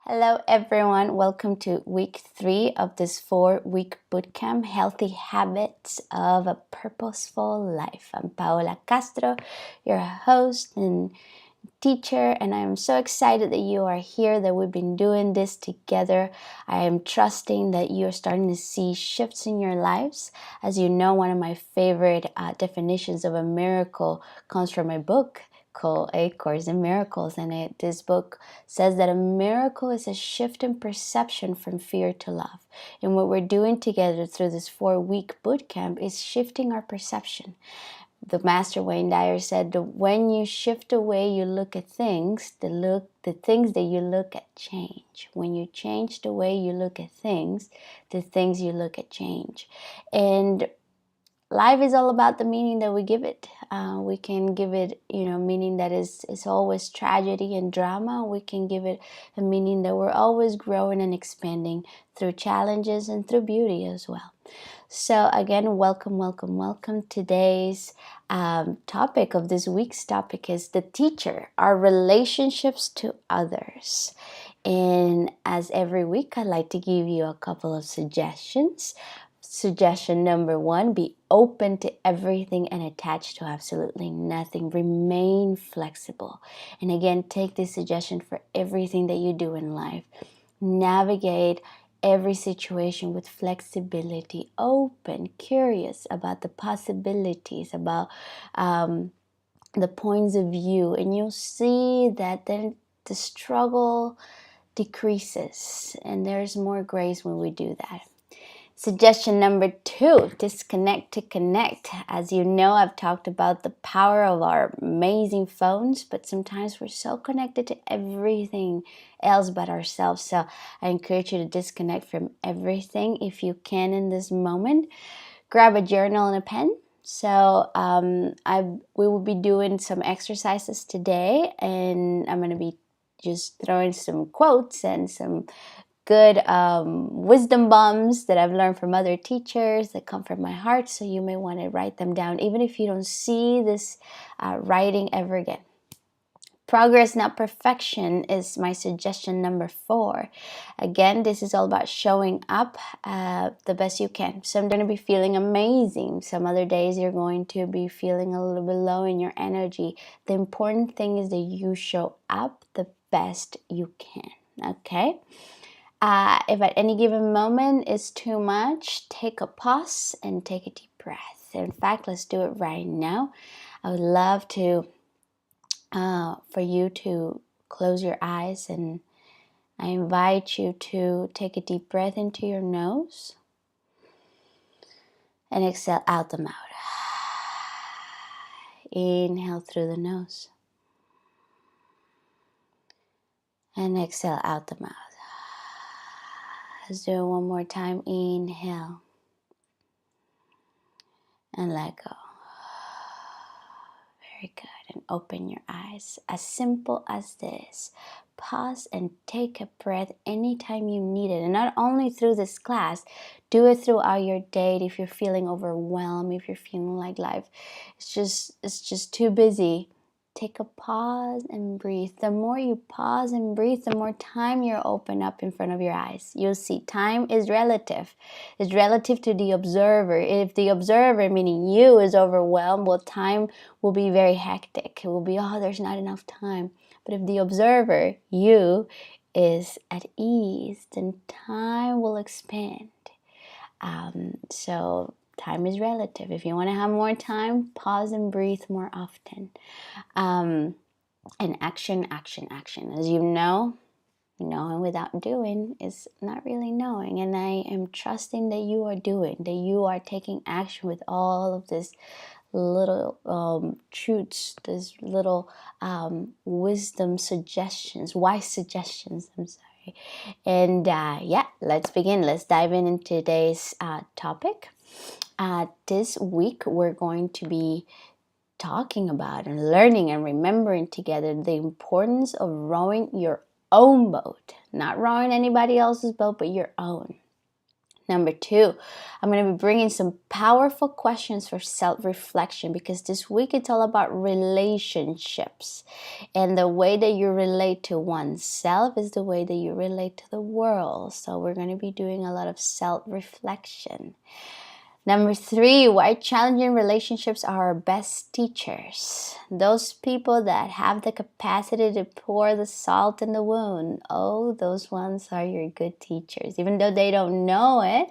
Hello, everyone. Welcome to week 3 of this 4-week bootcamp, Healthy Habits of a Purposeful Life. I'm Paola Castro, your host and teacher, and I am so excited that you are here, that we've been doing this together. I am trusting that you're starting to see shifts in your lives. As you know, one of my favorite definitions of a miracle comes from a book called A Course in Miracles, and this book says that a miracle is a shift in perception from fear to love. And what we're doing together through this 4-week bootcamp is shifting our perception. The master Wayne Dyer said that when you shift the way you look at things, the things that you look at change. When you change the way you look at things, the things you look at change. And life is all about the meaning that we give it. We can give it, meaning that is always tragedy and drama. We can give it a meaning that we're always growing and expanding through challenges and through beauty as well. So again, welcome. Today's topic of this week's topic is the teacher, our relationships to others. And as every week, I'd like to give you a couple of suggestions. Suggestion number 1, be open to everything and attached to absolutely nothing. Remain flexible. And again, take this suggestion for everything that you do in life. Navigate every situation with flexibility, open, curious about the possibilities, about the points of view, and you'll see that then the struggle decreases and there's more grace when we do that. Suggestion number 2, disconnect to connect. As you know, I've talked about the power of our amazing phones, but sometimes we're so connected to everything else but ourselves. So I encourage you to disconnect from everything if you can in this moment. Grab a journal and a pen. So we will be doing some exercises today, and I'm going to be just throwing some quotes and some good wisdom bombs that I've learned from other teachers that come from my heart. So you may want to write them down, even if you don't see this writing ever again. Progress, not perfection, is my suggestion number 4. Again, this is all about showing up the best you can. So I'm going to be feeling amazing. Some other days you're going to be feeling a little bit low in your energy. The important thing is that you show up the best you can. Okay? If at any given moment is too much, take a pause and take a deep breath. In fact, let's do it right now. I would love to for you to close your eyes, and I invite you to take a deep breath into your nose and exhale out the mouth. Inhale through the nose and exhale out the mouth. Let's do it one more time. Inhale and let go. Very good. And open your eyes. As simple as this. Pause and take a breath anytime you need it. And not only through this class, do it throughout your day. If you're feeling overwhelmed, if you're feeling like life it's just too busy, take a pause and breathe. The more you pause and breathe, the more time you're open up in front of your eyes. You'll see time is relative. It's relative to the observer. If the observer, meaning you, is overwhelmed, well, time will be very hectic. It will be, there's not enough time. But if the observer, you, is at ease, then time will expand. So time is relative. If you want to have more time, pause and breathe more often. And action. As you know, knowing without doing is not really knowing. And I am trusting that you are doing, that you are taking action with all of this little truths, this little wisdom suggestions, wise suggestions, I'm sorry. And let's begin. Let's dive into today's topic. This week we're going to be talking about and learning and remembering together the importance of rowing your own boat. Not rowing anybody else's boat, but your own. Number 2, I'm going to be bringing some powerful questions for self-reflection, because this week it's all about relationships. And the way that you relate to oneself is the way that you relate to the world. So we're going to be doing a lot of self-reflection. Number 3, why challenging relationships are our best teachers. Those people that have the capacity to pour the salt in the wound. Oh, those ones are your good teachers. Even though they don't know it,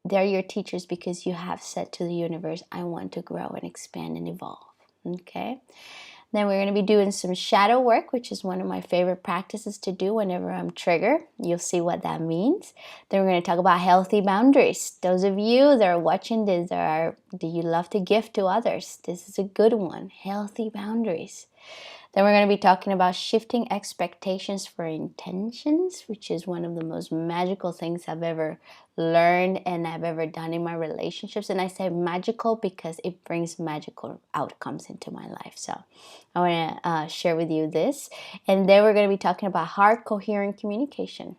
they're your teachers, because you have said to the universe, I want to grow and expand and evolve. Okay? Then we're going to be doing some shadow work, which is one of my favorite practices to do whenever I'm triggered. You'll see what that means. Then we're going to talk about healthy boundaries. Those of you that are watching this, do you love to give to others? This is a good one. Healthy boundaries. Then we're going to be talking about shifting expectations for intentions, which is one of the most magical things I've ever learned and I've ever done in my relationships. And I say magical because it brings magical outcomes into my life. So I want to share with you this. And then we're going to be talking about heart coherent communication.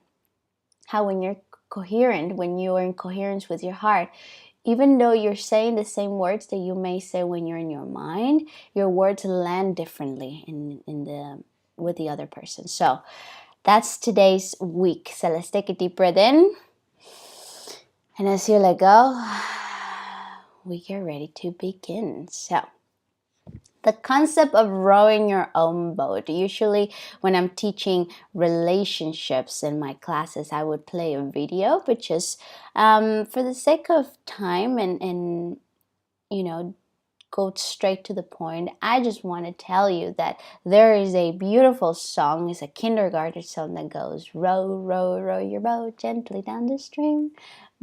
How when you're coherent, when you're in coherence with your heart, even though you're saying the same words that you may say when you're in your mind, your words land differently with the other person. So that's today's week. So let's take a deep breath in. And as you let go, we get ready to begin. So the concept of rowing your own boat. Usually when I'm teaching relationships in my classes, I would play a video, but just for the sake of time and go straight to the point, I just want to tell you that there is a beautiful song. It's a kindergarten song that goes, row, row, row your boat gently down the stream.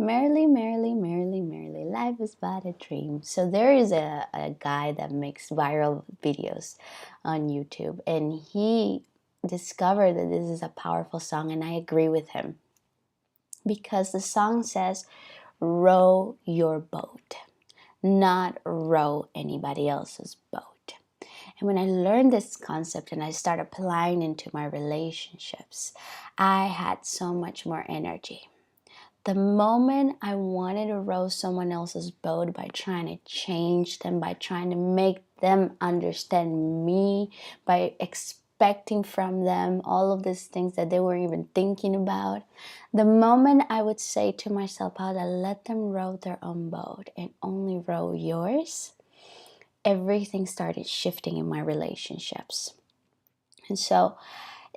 Merrily, merrily, merrily, merrily, life is but a dream. So there is a guy that makes viral videos on YouTube, and he discovered that this is a powerful song, and I agree with him. Because the song says, row your boat, not row anybody else's boat. And when I learned this concept and I started applying into my relationships, I had so much more energy. The moment I wanted to row someone else's boat by trying to change them, by trying to make them understand me, by expecting from them all of these things that they weren't even thinking about, the moment I would say to myself, Paula, let them row their own boat and only row yours, everything started shifting in my relationships. And so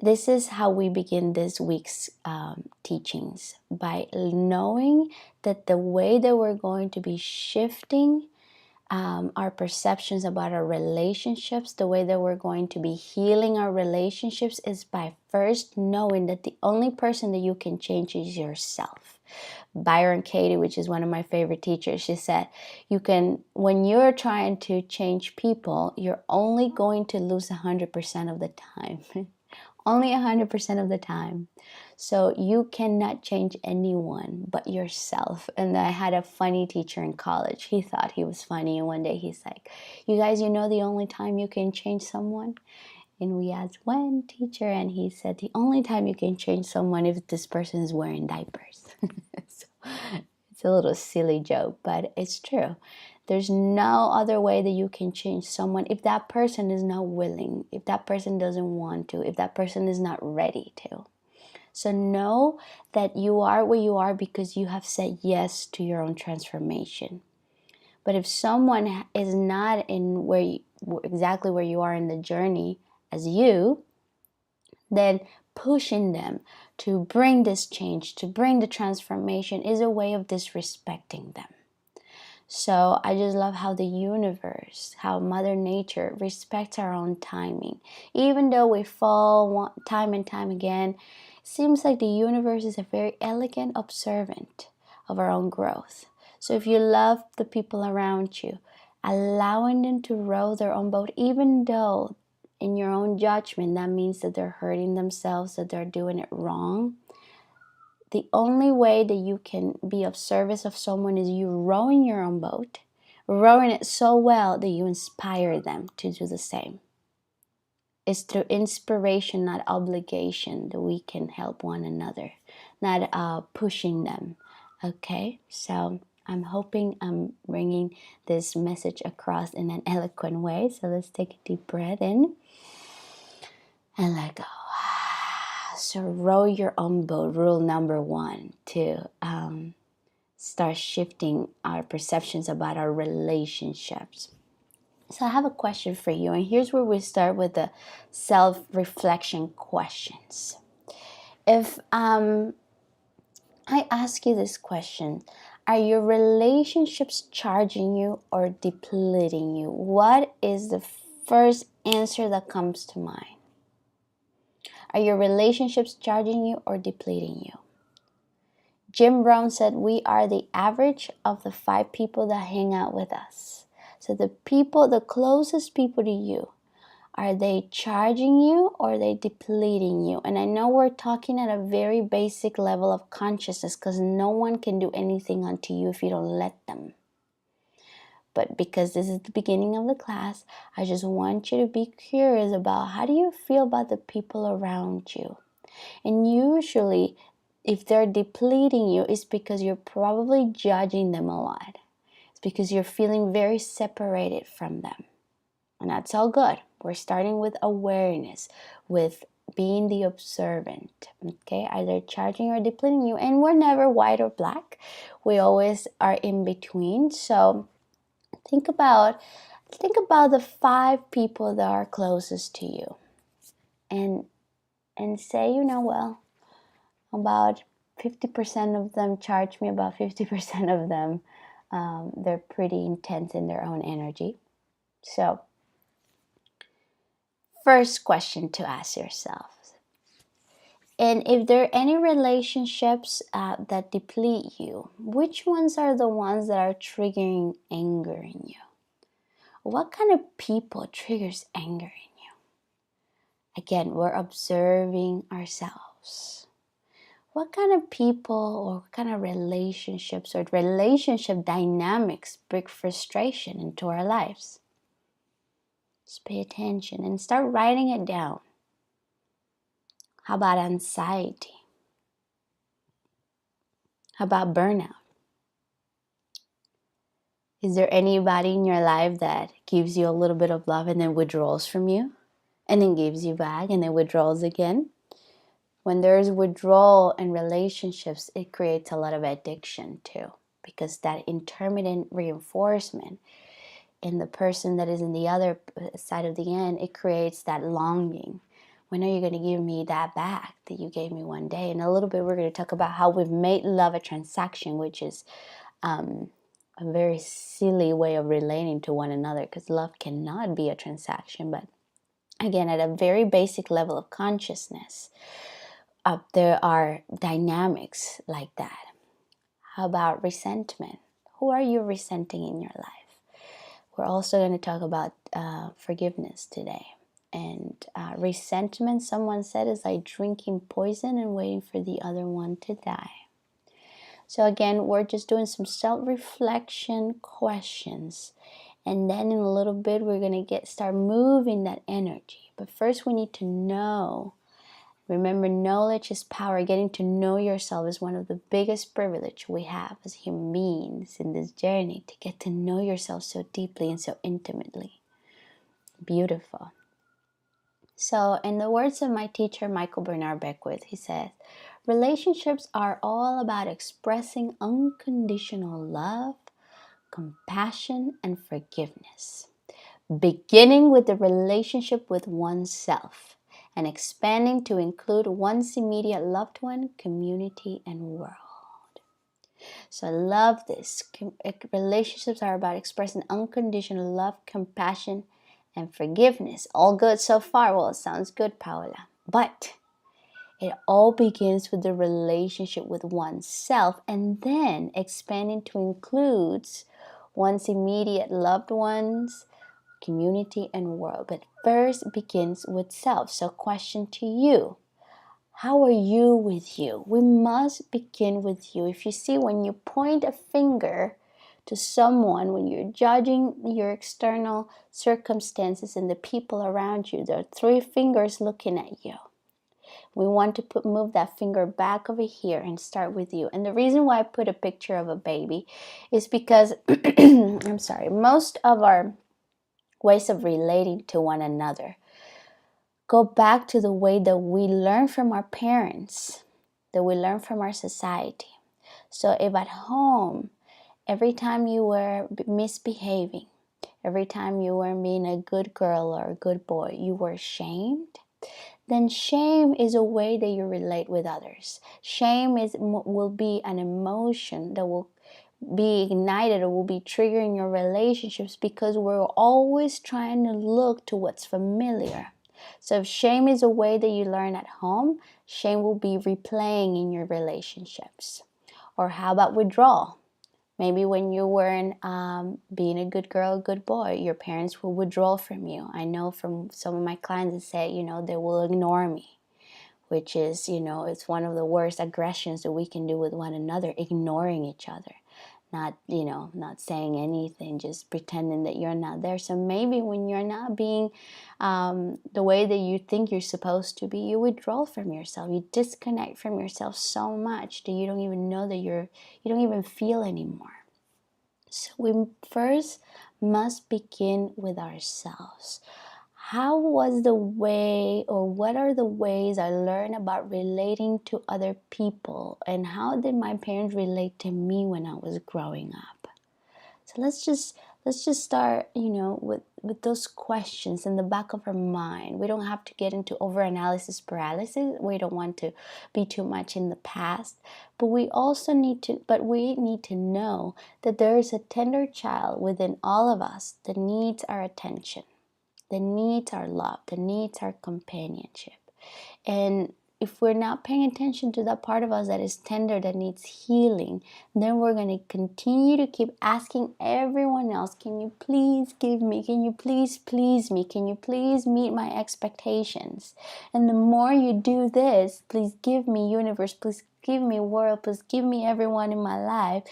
this is how we begin this week's teachings, by knowing that the way that we're going to be shifting our perceptions about our relationships, the way that we're going to be healing our relationships, is by first knowing that the only person that you can change is yourself. Byron Katie, which is one of my favorite teachers, she said, when you're trying to change people, you're only going to lose 100% of the time. Only 100% of the time. So you cannot change anyone but yourself. And I had a funny teacher in college. He thought he was funny. And one day he's like, you guys, the only time you can change someone? And we asked, when, teacher? And he said, the only time you can change someone if this person is wearing diapers. So it's a little silly joke, but it's true. There's no other way that you can change someone if that person is not willing, if that person doesn't want to, if that person is not ready to. So know that you are where you are because you have said yes to your own transformation. But if someone is not in exactly where you are in the journey as you, then pushing them to bring this change, to bring the transformation, is a way of disrespecting them. So I just love how the universe, how Mother Nature respects our own timing. Even though we fall time and time again, it seems like the universe is a very elegant observant of our own growth. So if you love the people around you, allowing them to row their own boat, even though in your own judgment that means that they're hurting themselves, that they're doing it wrong, the only way that you can be of service of someone is you rowing your own boat, rowing it so well that you inspire them to do the same. It's through inspiration, not obligation, that we can help one another, not pushing them. Okay, so I'm hoping I'm bringing this message across in an eloquent way. So let's take a deep breath in and let go. So row your own boat. Rule number 1 to start shifting our perceptions about our relationships. So I have a question for you, and here's where we start with the self-reflection questions. If I ask you this question, are your relationships charging you or depleting you? What is the first answer that comes to mind? Are your relationships charging you or depleting you? Jim Brown said, we are the average of the 5 people that hang out with us. So the closest people to you, are they charging you or are they depleting you? And I know we're talking at a very basic level of consciousness because no one can do anything unto you if you don't let them. But because this is the beginning of the class, I just want you to be curious about how do you feel about the people around you? And usually, if they're depleting you, it's because you're probably judging them a lot. It's because you're feeling very separated from them. And that's all good. We're starting with awareness, with being the observant. Okay, either charging or depleting you. And we're never white or black. We always are in between. So think about the 5 people that are closest to you. And say, well, about 50% of them charge me, about 50% of them, they're pretty intense in their own energy. So, first question to ask yourself. And if there are any relationships that deplete you, which ones are the ones that are triggering anger in you? What kind of people triggers anger in you? Again, we're observing ourselves. What kind of people or what kind of relationships or relationship dynamics bring frustration into our lives? Just pay attention and start writing it down. How about anxiety? How about burnout? Is there anybody in your life that gives you a little bit of love and then withdraws from you? And then gives you back and then withdraws again? When there's withdrawal in relationships, it creates a lot of addiction too. Because that intermittent reinforcement in the person that is in the other side of the end, it creates that longing. When are you going to give me that back that you gave me one day? In a little bit, we're going to talk about how we've made love a transaction, which is a very silly way of relating to one another, because love cannot be a transaction. But again, at a very basic level of consciousness, there are dynamics like that. How about resentment? Who are you resenting in your life? We're also going to talk about forgiveness today. And resentment, someone said, is like drinking poison and waiting for the other one to die. So again, we're just doing some self-reflection questions. And then in a little bit, we're going to start moving that energy. But first, we need to know. Remember, knowledge is power. Getting to know yourself is one of the biggest privilege we have as human beings in this journey, to get to know yourself so deeply and so intimately. Beautiful. So, in the words of my teacher, Michael Bernard Beckwith, he says, relationships are all about expressing unconditional love, compassion, and forgiveness, beginning with the relationship with oneself and expanding to include one's immediate loved one, community, and world. So I love this. Relationships are about expressing unconditional love, compassion, and forgiveness. All good so far. Well, it sounds good, Paola. But it all begins with the relationship with oneself and then expanding to include one's immediate loved ones, community, and world. But first begins with self. So question to you. How are you with you? We must begin with you. If you see, when you point a finger to someone, when you're judging your external circumstances and the people around you, there are three fingers looking at you. We want to move that finger back over here and start with you. And the reason why I put a picture of a baby is because, I'm sorry, most of our ways of relating to one another go back to the way that we learn from our parents, that we learn from our society. So if at home, every time you were misbehaving, every time you were being a good girl or a good boy, you were shamed, then shame is a way that you relate with others. Shame will be an emotion that will be ignited or will be triggering your relationships, because we're always trying to look to what's familiar. So if shame is a way that you learn at home, shame will be replaying in your relationships. Or how about withdrawal? Maybe when you weren't being a good girl, good boy, your parents will withdraw from you. I know from some of my clients that say, they will ignore me, which is, it's one of the worst aggressions that we can do with one another, ignoring each other. Not saying anything, just pretending that you're not there. So maybe when you're not being the way that you think you're supposed to be, you withdraw from yourself. You disconnect from yourself so much that you don't even know that you don't even feel anymore. So we first must begin with ourselves. How was the way, or what are the ways I learned about relating to other people, and how did my parents relate to me when I was growing up? So let's just start, with those questions in the back of our mind. We don't have to get into overanalysis paralysis. We don't want to be too much in the past, but we need to know that there is a tender child within all of us that needs our attention, that needs our love, that needs our companionship. And if we're not paying attention to that part of us that is tender, that needs healing, then we're going to continue to keep asking everyone else, can you please give me? Can you please please me? Can you please meet my expectations? And the more you do this, please give me universe, please give me world, please give me everyone in my life,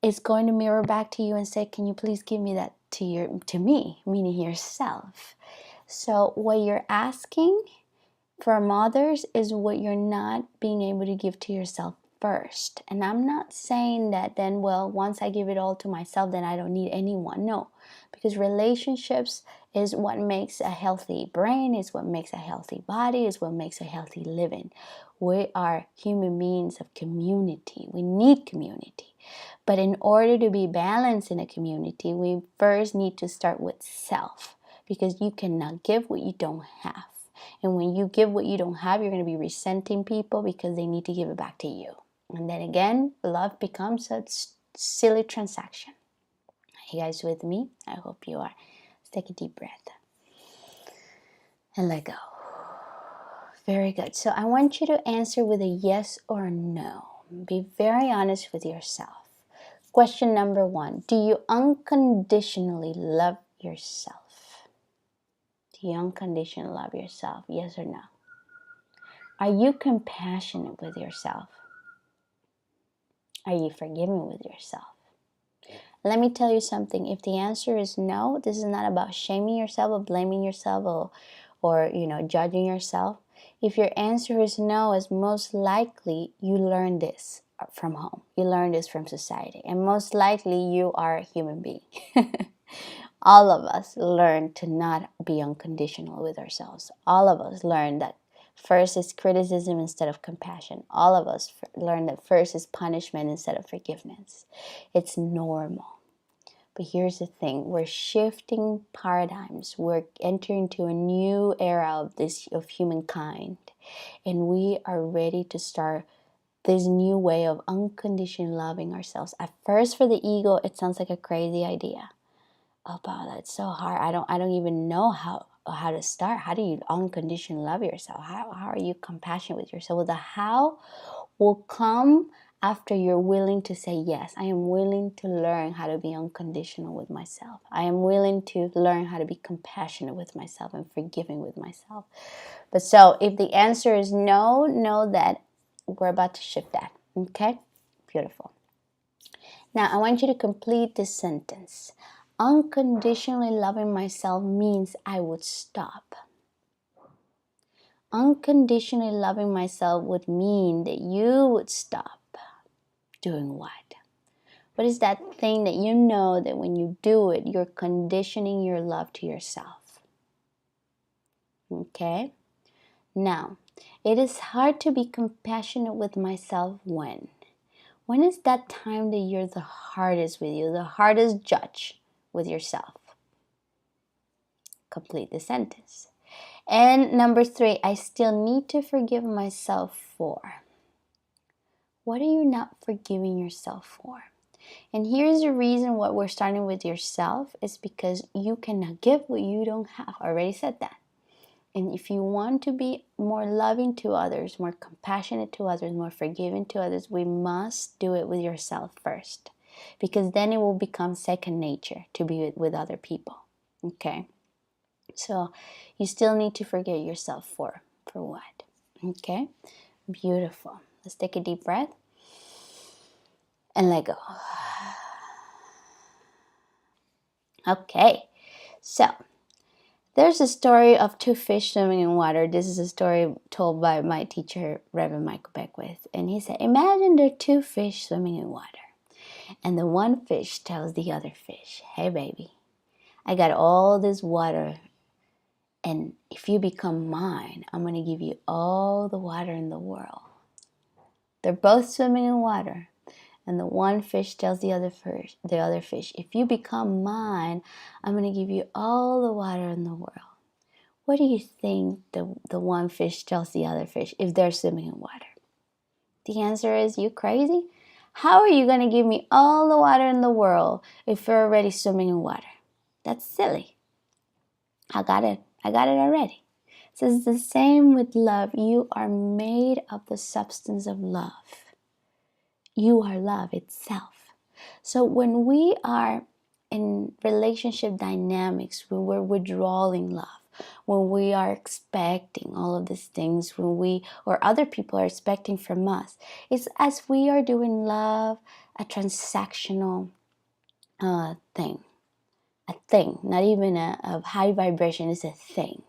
it's going to mirror back to you and say, can you please give me that to me, meaning yourself. So what you're asking from others is what you're not being able to give to yourself first. And I'm not saying that then, once I give it all to myself, then I don't need anyone. No, because relationships is what makes a healthy brain, is what makes a healthy body, is what makes a healthy living. We are human beings of community. We need community. But in order to be balanced in a community, we first need to start with self, because you cannot give what you don't have. And when you give what you don't have, you're going to be resenting people because they need to give it back to you. And then again, love becomes a silly transaction. Are you guys with me? I hope you are. Let's take a deep breath and let go. Very good. So I want you to answer with a yes or no. Be very honest with yourself. Question number 1. Do you unconditionally love yourself? Do you unconditionally love yourself? Yes or no? Are you compassionate with yourself? Are you forgiving with yourself? Let me tell you something. If the answer is no, this is not about shaming yourself or blaming yourself or judging yourself. If your answer is no, it's most likely you learned this from home. You learned this from society. And most likely you are a human being. All of us learn to not be unconditional with ourselves. All of us learn that first is criticism instead of compassion. All of us learn that first is punishment instead of forgiveness. It's normal. But here's the thing. We're shifting paradigms. We're entering into a new era of humankind. And we are ready to start this new way of unconditionally loving ourselves. At first, for the ego, it sounds like a crazy idea. Oh, wow, that's so hard. I don't even know how to start. How do you unconditionally love yourself? How are you compassionate with yourself? Well, the how will come after you're willing to say, yes, I am willing to learn how to be unconditional with myself. I am willing to learn how to be compassionate with myself and forgiving with myself. But so if the answer is no, know that we're about to shift that. Okay? Beautiful. Now, I want you to complete this sentence. Unconditionally loving myself means I would stop. Unconditionally loving myself would mean that you would stop doing what? What is that thing that you know that when you do it, you're conditioning your love to yourself? Okay? Now, it is hard to be compassionate with myself when? When is that time that you're the hardest with you, the hardest judge with yourself? Complete the sentence. And number 3, I still need to forgive myself for. What are you not forgiving yourself for? And here's the reason why we're starting with yourself is because you cannot give what you don't have. I already said that. And if you want to be more loving to others, more compassionate to others, more forgiving to others, we must do it with yourself first. Because then it will become second nature to be with other people. Okay? So you still need to forgive yourself for what? Okay? Beautiful. Let's take a deep breath and let go. Okay, so there's a story of 2 fish swimming in water. This is a story told by my teacher, Reverend Michael Beckwith. And he said, imagine there are 2 fish swimming in water. And the one fish tells the other fish, hey baby, I got all this water. And if you become mine, I'm going to give you all the water in the world. They're both swimming in water. And the one fish tells the other fish, if you become mine, I'm going to give you all the water in the world. What do you think the one fish tells the other fish if they're swimming in water? The answer is, you crazy? How are you going to give me all the water in the world if you're already swimming in water? That's silly. I got it already. So it's the same with love. You are made of the substance of love. You are love itself. So when we are in relationship dynamics, when we're withdrawing love, when we are expecting all of these things, when we or other people are expecting from us, it's as we are doing love a transactional thing. A thing, not even a high vibration, it's a thing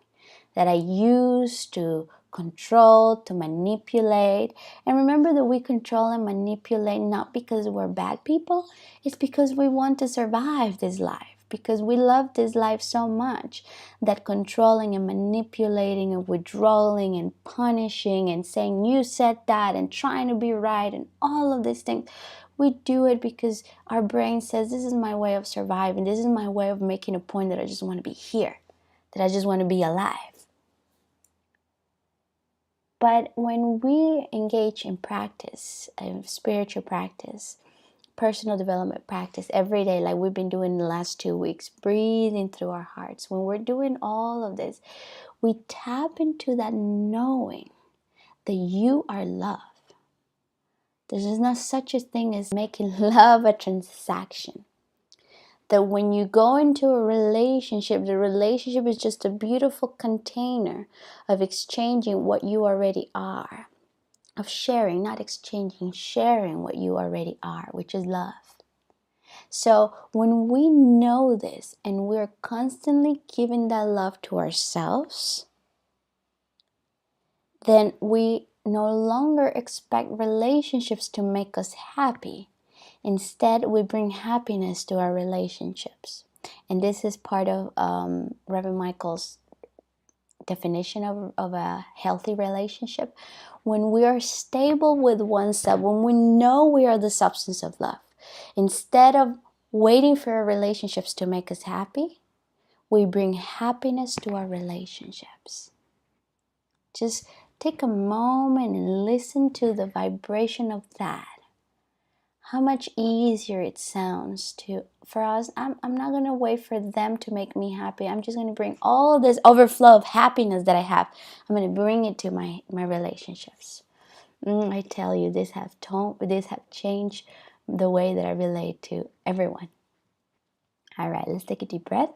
that I use to control, to manipulate. And remember that we control and manipulate not because we're bad people, it's because we want to survive this life. Because we love this life so much that controlling and manipulating and withdrawing and punishing and saying you said that and trying to be right and all of these things, we do it because our brain says this is my way of surviving. This is my way of making a point that I just want to be here, that I just want to be alive. But when we engage in practice, spiritual practice, personal development practice every day, like we've been doing the last 2 weeks, breathing through our hearts, when we're doing all of this, we tap into that knowing that you are love. There is not such a thing as making love a transaction. That when you go into a relationship, the relationship is just a beautiful container of exchanging what you already are. Of sharing, not exchanging, sharing what you already are, which is love. So when we know this and we're constantly giving that love to ourselves, then we no longer expect relationships to make us happy. Instead, we bring happiness to our relationships. And this is part of Reverend Michael's definition of a healthy relationship. When we are stable with oneself, when we know we are the substance of love, instead of waiting for our relationships to make us happy, we bring happiness to our relationships. Just take a moment and listen to the vibration of that. How much easier it sounds for us. I'm not going to wait for them to make me happy. I'm just going to bring all this overflow of happiness that I have. I'm going to bring it to my relationships. I tell you, this have changed the way that I relate to everyone. All right, let's take a deep breath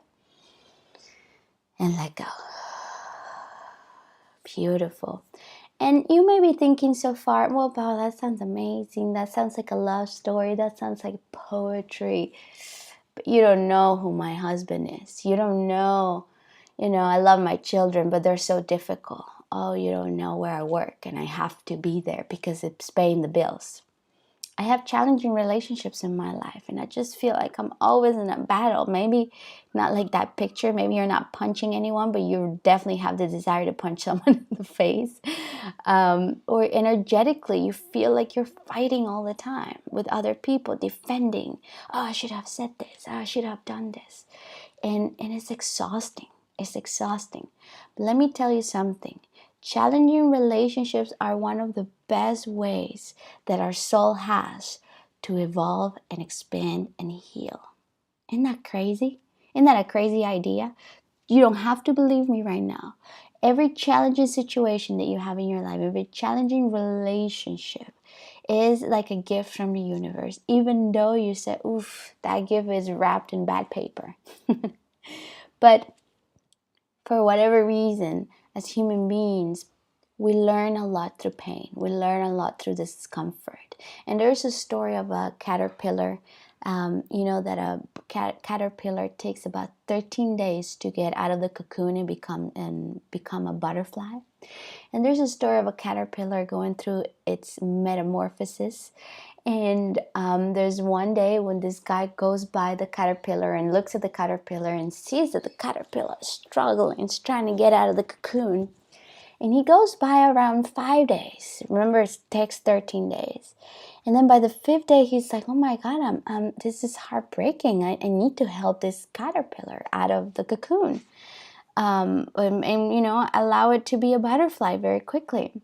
and let go. Beautiful. And you may be thinking so far, well, wow, that sounds amazing. That sounds like a love story. That sounds like poetry. But you don't know who my husband is. You don't know, I love my children, but they're so difficult. Oh, you don't know where I work and I have to be there because it's paying the bills. I have challenging relationships in my life, and I just feel like I'm always in a battle. Maybe not like that picture. Maybe you're not punching anyone, but you definitely have the desire to punch someone in the face. Or energetically, you feel like you're fighting all the time with other people, defending. Oh, I should have said this. Oh, I should have done this. And it's exhausting. It's exhausting. But let me tell you something. Challenging relationships are one of the best ways that our soul has to evolve and expand and heal. Isn't that crazy? Isn't that a crazy idea? You don't have to believe me right now. Every challenging situation that you have in your life, every challenging relationship is like a gift from the universe, even though you say, oof, that gift is wrapped in bad paper. But for whatever reason, as human beings, we learn a lot through pain. We learn a lot through discomfort. And there's a story of a caterpillar. That a caterpillar takes about 13 days to get out of the cocoon and become a butterfly. And there's a story of a caterpillar going through its metamorphosis. And there's one day when this guy goes by the caterpillar and looks at the caterpillar and sees that the caterpillar is struggling, is trying to get out of the cocoon. And he goes by around 5 days. Remember, it takes 13 days. And then by the 5th day, he's like, oh my God, this is heartbreaking. I need to help this caterpillar out of the cocoon. Allow it to be a butterfly very quickly.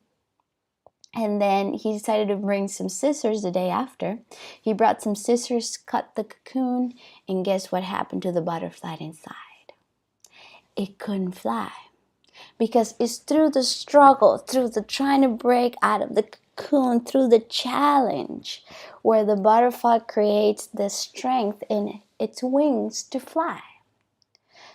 And then he decided to bring some scissors the day after. He brought some scissors, cut the cocoon, and guess what happened to the butterfly inside? It couldn't fly. Because it's through the struggle, through the trying to break out of the cocoon, through the challenge, where the butterfly creates the strength in its wings to fly.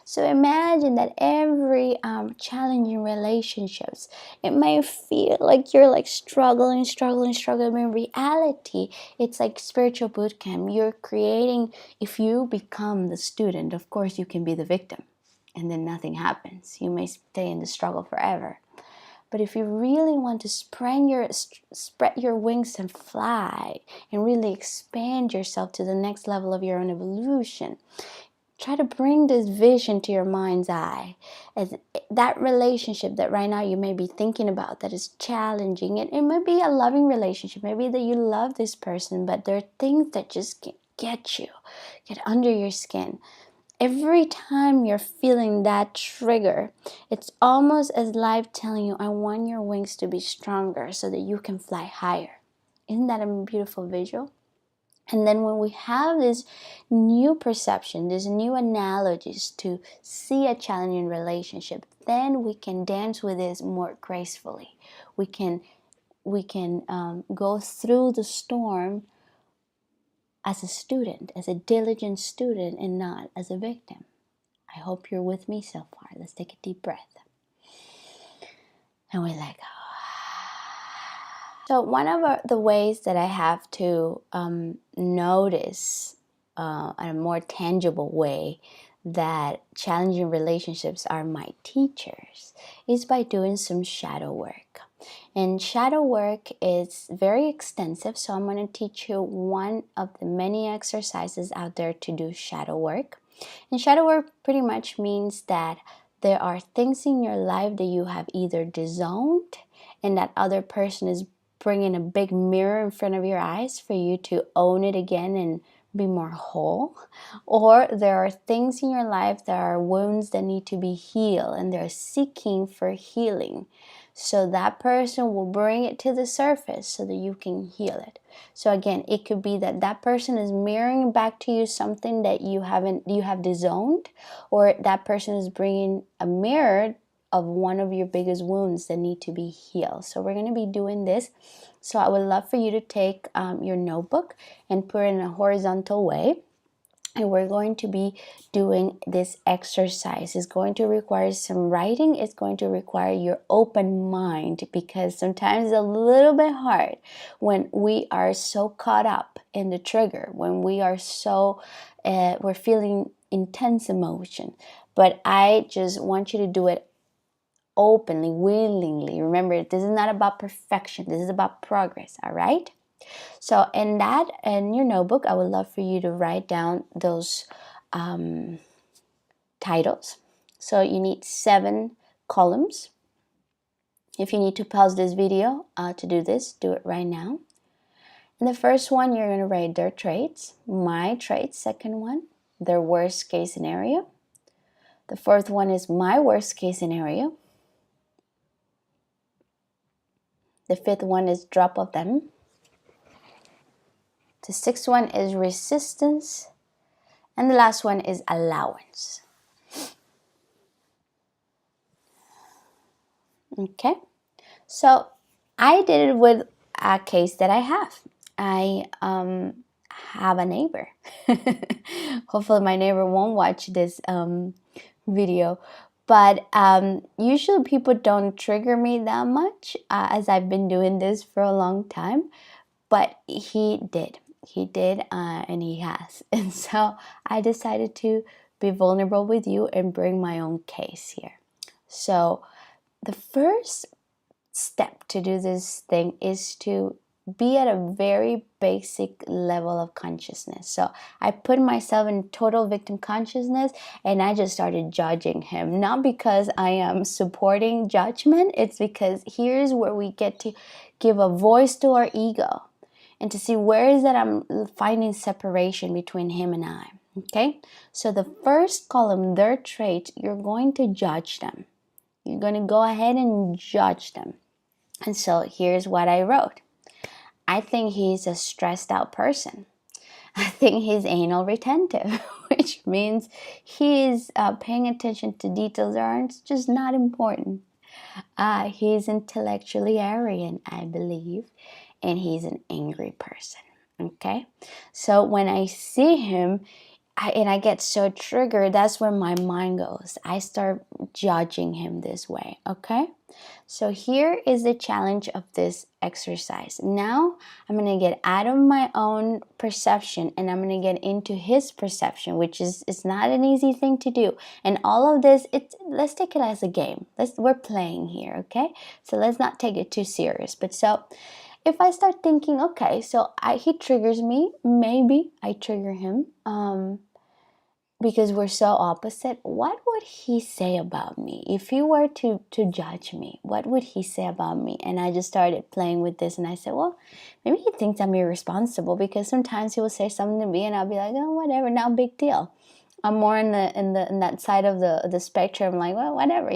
So imagine that every challenging relationships, it may feel like you're like struggling. But in reality, it's like spiritual boot camp. You're creating, if you become the student, of course you can be the victim. And then nothing happens. You may stay in the struggle forever. But if you really want to spread your wings and fly and really expand yourself to the next level of your own evolution, try to bring this vision to your mind's eye. As that relationship that right now you may be thinking about that is challenging. It may be a loving relationship. Maybe that you love this person, but there are things that just get under your skin. Every time you're feeling that trigger, it's almost as life telling you, I want your wings to be stronger so that you can fly higher. Isn't that a beautiful visual? And then when we have this new perception, these new analogies to see a challenging relationship, then we can dance with this more gracefully. We can go through the storm as a student, as a diligent student, and not as a victim. I hope you're with me so far. Let's take a deep breath. And we let go. So one of the ways that I have to notice in a more tangible way that challenging relationships are my teachers is by doing some shadow work. And shadow work is very extensive, so I'm going to teach you one of the many exercises out there to do shadow work. And shadow work pretty much means that there are things in your life that you have either disowned and that other person is bringing a big mirror in front of your eyes for you to own it again and be more whole. Or there are things in your life that are wounds that need to be healed and they're seeking for healing. So that person will bring it to the surface so that you can heal it. So again, it could be that that person is mirroring back to you something that you have disowned, or that person is bringing a mirror of one of your biggest wounds that need to be healed. So we're going to be doing this. So I would love for you to take your notebook and put it in a horizontal way. and we're going to be doing this exercise. It's going to require some writing. It's going to require your open mind, because sometimes it's a little bit hard when we are so caught up in the trigger, when we are so we're feeling intense emotion. But I just want you to do it openly, willingly. Remember, this is not about perfection. This is about progress. All right. So in your notebook, I would love for you to write down those titles. So you need 7 columns. If you need to pause this video to do this, do it right now. In the first one, you're going to write their traits, my traits. Second one, their worst case scenario. The fourth one is my worst case scenario. The fifth one is drop of them. The sixth one is resistance. And the last one is allowance. Okay, so I did it with a case that I have. I have a neighbor. Hopefully my neighbor won't watch this video. But usually people don't trigger me that much as I've been doing this for a long time. But he did. He did and he has. And so I decided to be vulnerable with you and bring my own case here. So the first step to do this thing is to be at a very basic level of consciousness. So I put myself in total victim consciousness and I just started judging him. Not because I am supporting judgment, it's because here's where we get to give a voice to our ego and to see where is that I'm finding separation between him and I. Okay, so the first column, their traits, you're going to judge them. You're going to go ahead and judge them. And so here's what I wrote. I think he's a stressed out person. I think he's anal retentive, which means he's paying attention to details that aren't just not important. He's intellectually arrogant, I believe, and he's an angry person. Okay, so when I see him, I get so triggered, that's where my mind goes. I start judging him this way, okay? So here is the challenge of this exercise. Now I'm going to get out of my own perception and I'm going to get into his perception, which is it's not an easy thing to do. And all of this, let's take it as a game. We're playing here, okay? So let's not take it too serious. But so if I start thinking, okay, so he triggers me, maybe I trigger him, because we're so opposite. What would he say about me? If he were to judge me, what would he say about me? And I just started playing with this and I said, well, maybe he thinks I'm irresponsible, because sometimes he will say something to me and I'll be like, oh, whatever, no big deal. I'm more in that side of the spectrum, like, well, whatever,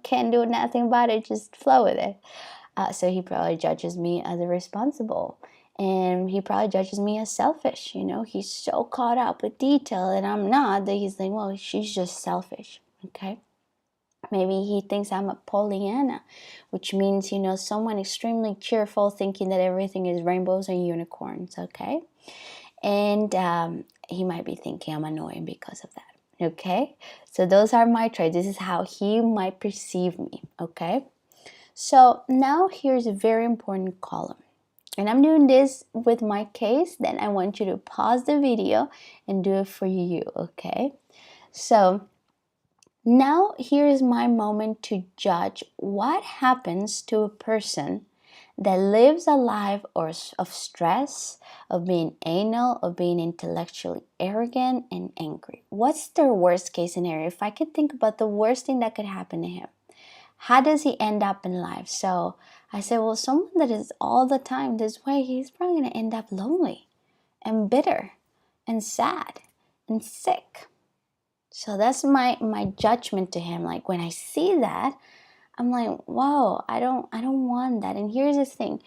can't do nothing about it, just flow with it. So he probably judges me as irresponsible. And he probably judges me as selfish. He's so caught up with detail and I'm not, that he's like, well, she's just selfish. Okay. Maybe he thinks I'm a Pollyanna, which means, someone extremely cheerful, thinking that everything is rainbows and unicorns. Okay. And he might be thinking I'm annoying because of that. Okay. So those are my traits. This is how he might perceive me. Okay. So now here's a very important column. And I'm doing this with my case. Then I want you to pause the video and do it for you, okay? So now here is my moment to judge what happens to a person that lives a life of stress, of being anal, of being intellectually arrogant and angry. What's their worst case scenario? If I could think about the worst thing that could happen to him, how does he end up in life? So I said, well, someone that is all the time this way, he's probably going to end up lonely and bitter and sad and sick. So that's my judgment to him. Like when I see that, I'm like, whoa, I don't want that. And here's the thing.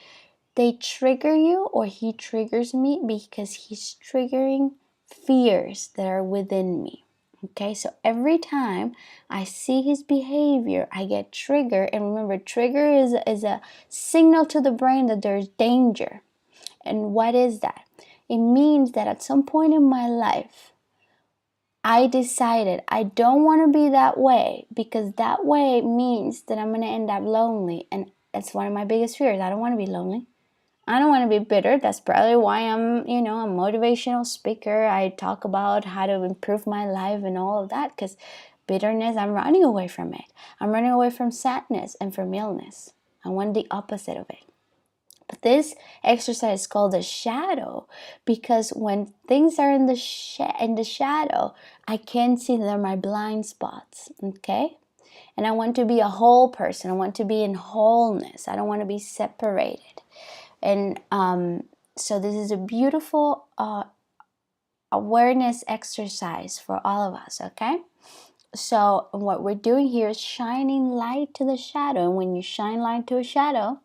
They trigger you, or he triggers me, because he's triggering fears that are within me. Okay, so every time I see his behavior, I get triggered. And remember, trigger is a signal to the brain that there's danger. And what is that? It means that at some point in my life, I decided I don't want to be that way, because that way means that I'm going to end up lonely. And that's one of my biggest fears. I don't want to be lonely. I don't want to be bitter. That's probably why I'm, a motivational speaker. I talk about how to improve my life and all of that, because bitterness, I'm running away from it. I'm running away from sadness and from illness. I want the opposite of it. But this exercise is called the shadow, because when things are in the shadow, I can see they're my blind spots, okay? And I want to be a whole person. I want to be in wholeness. I don't want to be separated. And so this is a beautiful awareness exercise for all of us, okay? So what we're doing here is shining light to the shadow. And when you shine light to a shadow,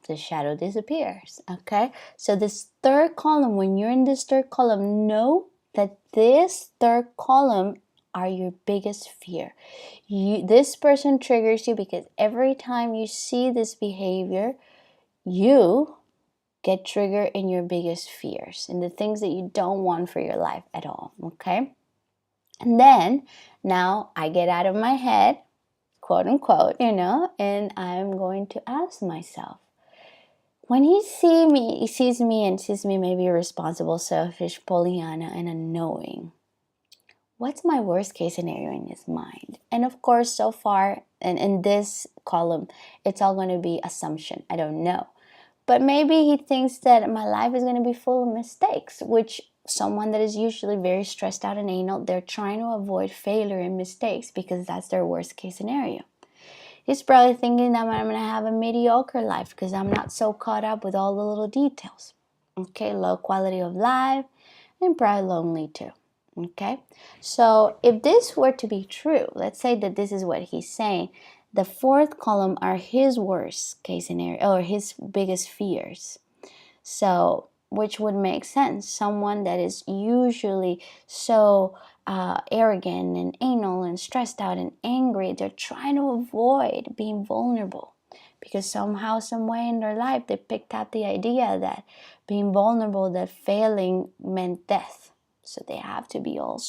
the shadow disappears, okay? So this third column, when you're in this third column, know that this third column are your biggest fear. This person triggers you because every time you see this behavior, you get triggered in your biggest fears and the things that you don't want for your life at all, okay? And then now I get out of my head, quote unquote, and I'm going to ask myself, when he sees me and sees me maybe irresponsible, selfish, Pollyanna, and annoying, what's my worst case scenario in his mind? And of course, so far, and in this column, it's all going to be assumption. I don't know. But maybe he thinks that my life is going to be full of mistakes, which someone that is usually very stressed out and anal, they're trying to avoid failure and mistakes because that's their worst case scenario. He's probably thinking that I'm going to have a mediocre life because I'm not so caught up with all the little details. Okay, low quality of life, and probably lonely too. Okay, so if this were to be true, let's say that this is what he's saying, the fourth column are his worst case scenario or his biggest fears. So, which would make sense. Someone that is usually so arrogant and anal and stressed out and angry, they're trying to avoid being vulnerable because somehow, some way in their life, they picked up the idea that being vulnerable, that failing meant death. So they have to be all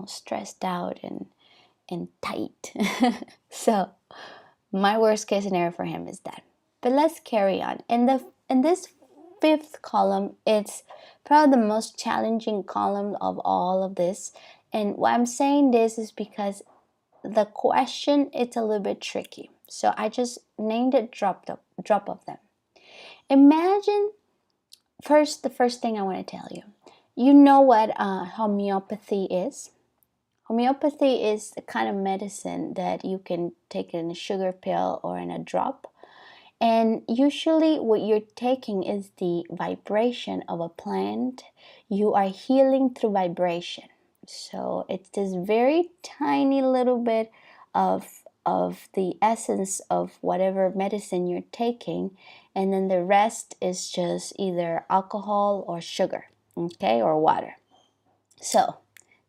stressed out and tight. So my worst case scenario for him is that. But let's carry on. In this fifth column, it's probably the most challenging column of all of this. And why I'm saying this is because the question, it's a little bit tricky. So I just named it drop of them. Imagine the first thing I want to tell you. You know what homeopathy is? Homeopathy is the kind of medicine that you can take in a sugar pill or in a drop. And usually what you're taking is the vibration of a plant. You are healing through vibration. So it's this very tiny little bit of the essence of whatever medicine you're taking. And then the rest is just either alcohol or sugar, okay, or water. So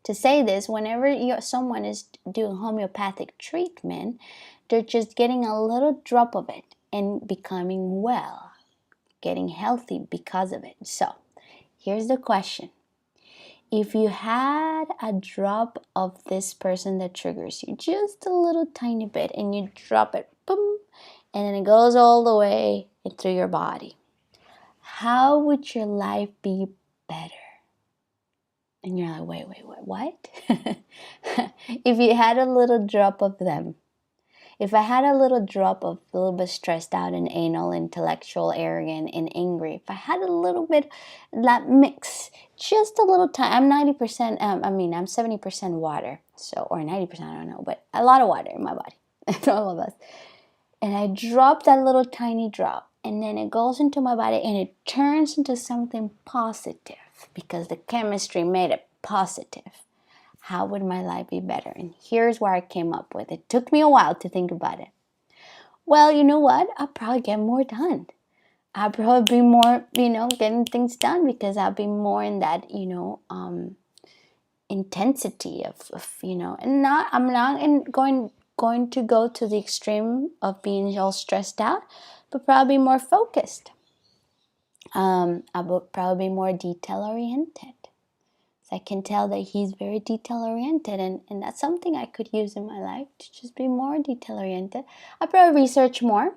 to say this, whenever someone is doing homeopathic treatment, they're just getting a little drop of it and becoming well, getting healthy because of it. So here's the question. If you had a drop of this person that triggers you, just a little tiny bit, and you drop it, boom, and then it goes all the way through your body, how would your life be better? And you're like, wait, what? If you had a little drop of them, if I had a little drop of a little bit stressed out and anal, intellectual, arrogant, and angry, if I had a little bit, that mix, just a little time, I'm 90%, I'm 70% water, so, or 90%, I don't know, but a lot of water in my body, all of us. And I drop that little tiny drop, and then it goes into my body, and it turns into something positive, because the chemistry made it positive. How would my life be better? And here's where I came up with. It took me a while to think about it. Well, you know what? I'll probably get more done. I'll probably be more, getting things done because I'll be more in that, intensity of and I'm not going to go to the extreme of being all stressed out, but probably more focused. I will probably be more detail oriented. So I can tell that he's very detail oriented, and that's something I could use in my life, to just be more detail oriented. I probably research more.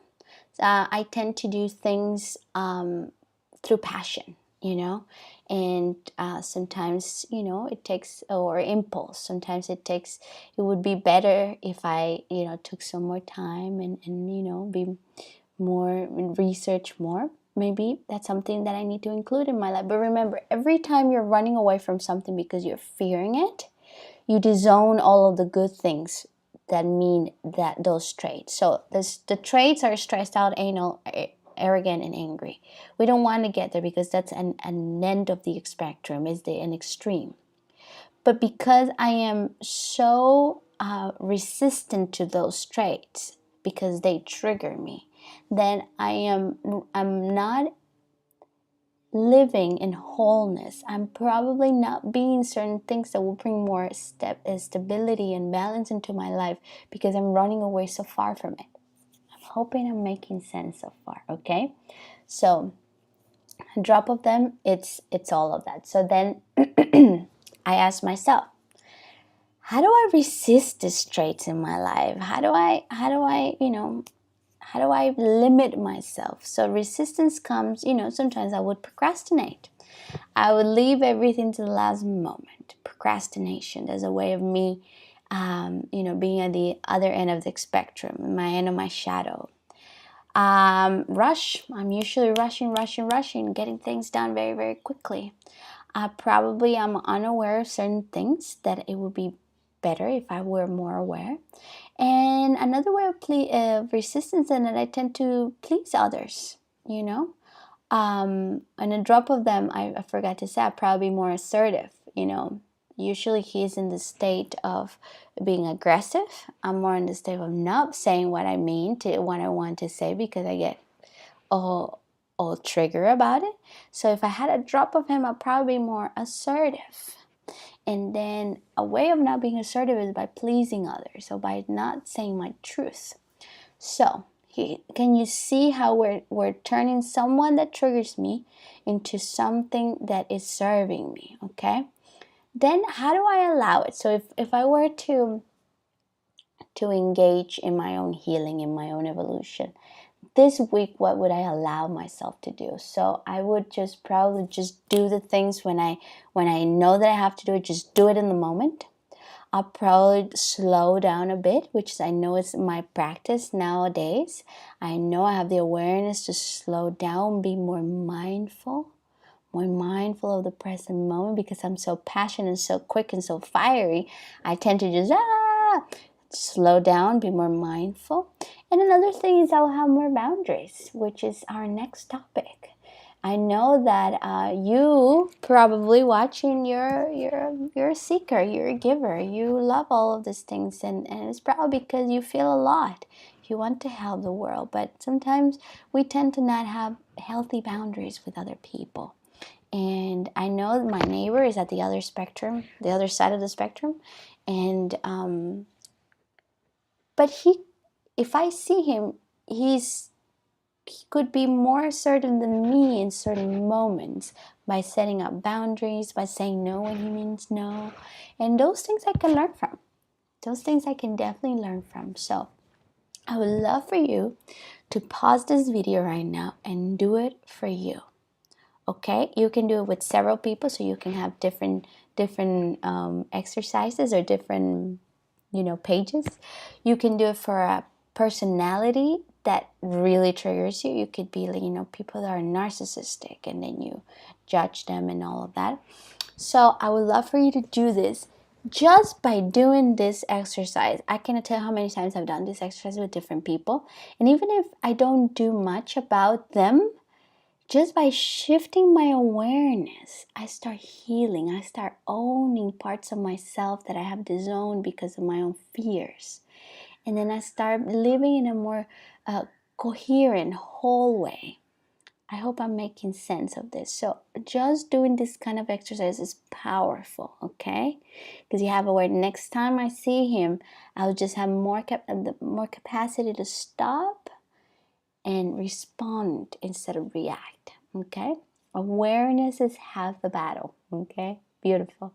I tend to do things through passion, and sometimes, it takes, or impulse. Sometimes it would be better if I, took some more time and be more, research more. Maybe that's something that I need to include in my life. But remember, every time you're running away from something because you're fearing it, you disown all of the good things that mean that those traits. So the traits are stressed out, anal, arrogant, and angry. We don't want to get there because that's an end of the spectrum, is an extreme. But because I am so resistant to those traits, because they trigger me, then I'm not living in wholeness. I'm probably not being certain things that will bring more stability and balance into my life, because I'm running away so far from it. I'm hoping I'm making sense so far, okay? So a drop of them, it's all of that. So then I ask myself, how do I resist these traits in my life? How do I limit myself? So resistance comes, sometimes I would procrastinate. I would leave everything to the last moment. Procrastination is a way of me, being at the other end of the spectrum, my end of my shadow. Rush. I'm usually rushing, getting things done very, very quickly. Probably I'm unaware of certain things that it would be better if I were more aware. And another way of resistance is that I tend to please others, and a drop of them, I forgot to say, I'd probably be more assertive, Usually he's in the state of being aggressive. I'm more in the state of not saying what I mean to what I want to say, because I get all trigger about it. So if I had a drop of him, I'd probably be more assertive. And then a way of not being assertive is by pleasing others, so by not saying my truth. So can you see how we're turning someone that triggers me into something that is serving me, okay? Then how do I allow it? So if I were to engage in my own healing, in my own evolution, this week, what would I allow myself to do? So I would probably just do the things when I know that I have to do it, just do it in the moment. I'll probably slow down a bit, which I know is my practice nowadays. I know I have the awareness to slow down, be more mindful of the present moment, because I'm so passionate and so quick and so fiery. I tend to just slow down, be more mindful. And another thing is I'll have more boundaries, which is our next topic. I know that you probably watching, you're a seeker, you're a giver, you love all of these things, and it's probably because you feel a lot. You want to help the world, but sometimes we tend to not have healthy boundaries with other people. And I know my neighbor is at the other side of the spectrum, and but if I see him, he could be more assertive than me in certain moments, by setting up boundaries, by saying no when he means no. And those things I can learn from. Those things I can definitely learn from. So I would love for you to pause this video right now and do it for you. Okay? You can do it with several people, so you can have different exercises or different pages. You can do it for a personality that really triggers you. You could be people that are narcissistic, and then you judge them and all of that. So I would love for you to do this. Just by doing this exercise, I cannot tell how many times I've done this exercise with different people, and even if I don't do much about them, just by shifting my awareness, I start healing. I start owning parts of myself that I have disowned because of my own fears. And then I start living in a more coherent, whole way. I hope I'm making sense of this. So just doing this kind of exercise is powerful, okay? Because you have a word. Next time I see him, I'll just have more capacity to stop and respond instead of react, okay? Awareness is half the battle, okay? Beautiful.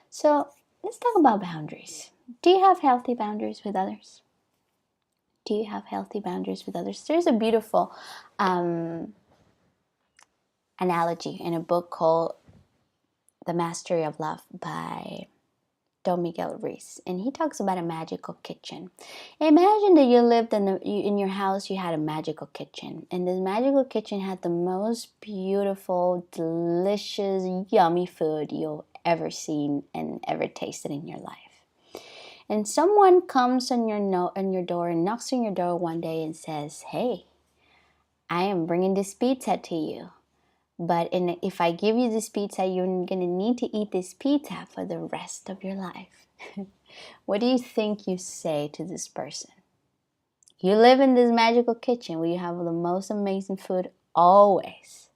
So let's talk about boundaries. Do you have healthy boundaries with others? Do you have healthy boundaries with others? There's a beautiful analogy in a book called The Mastery of Love by Don Miguel Ruiz, and he talks about a magical kitchen. Imagine that you lived in your house, you had a magical kitchen, and this magical kitchen had the most beautiful, delicious, yummy food you'll ever seen and ever tasted in your life. And someone comes on your door and knocks on your door one day and says, "Hey, I am bringing this pizza to you. But if I give you this pizza, you're going to need to eat this pizza for the rest of your life." What do you think you say to this person? You live in this magical kitchen where you have the most amazing food always.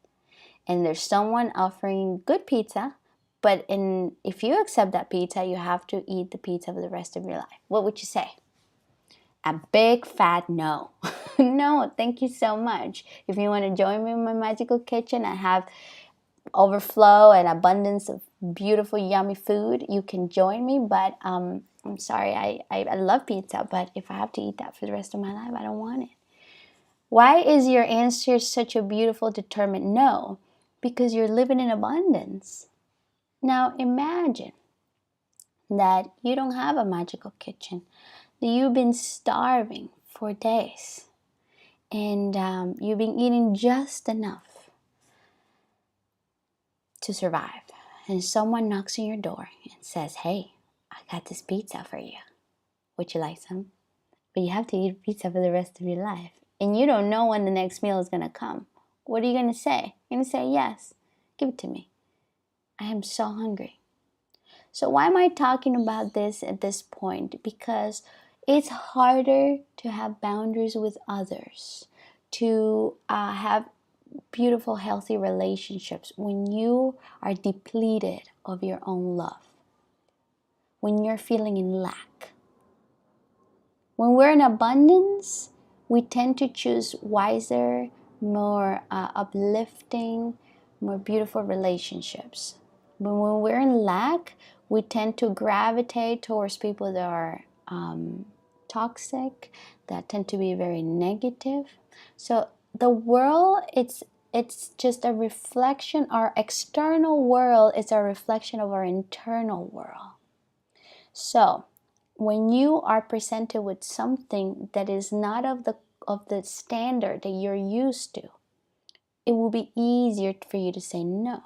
And there's someone offering good pizza, but if you accept that pizza, you have to eat the pizza for the rest of your life. What would you say? A big fat no. No, thank you so much. If you want to join me in my magical kitchen, I have overflow and abundance of beautiful, yummy food. You can join me, but I'm sorry, I love pizza, but if I have to eat that for the rest of my life, I don't want it. Why is your answer such a beautiful, determined no? Because you're living in abundance. Now imagine that you don't have a magical kitchen, that you've been starving for days, and you've been eating just enough to survive. And someone knocks on your door and says, "Hey, I got this pizza for you. Would you like some?" But you have to eat pizza for the rest of your life. And you don't know when the next meal is going to come. What are you going to say? You're going to say, "Yes, give it to me. I am so hungry." So why am I talking about this at this point? Because it's harder to have boundaries with others, to have beautiful, healthy relationships when you are depleted of your own love, when you're feeling in lack. When we're in abundance, we tend to choose wiser, more uplifting, more beautiful relationships. But when we're in lack, we tend to gravitate towards people that are toxic, that tend to be very negative. So the world, it's just a reflection. Our external world is a reflection of our internal world. So when you are presented with something that is not of the standard that you're used to, it will be easier for you to say no.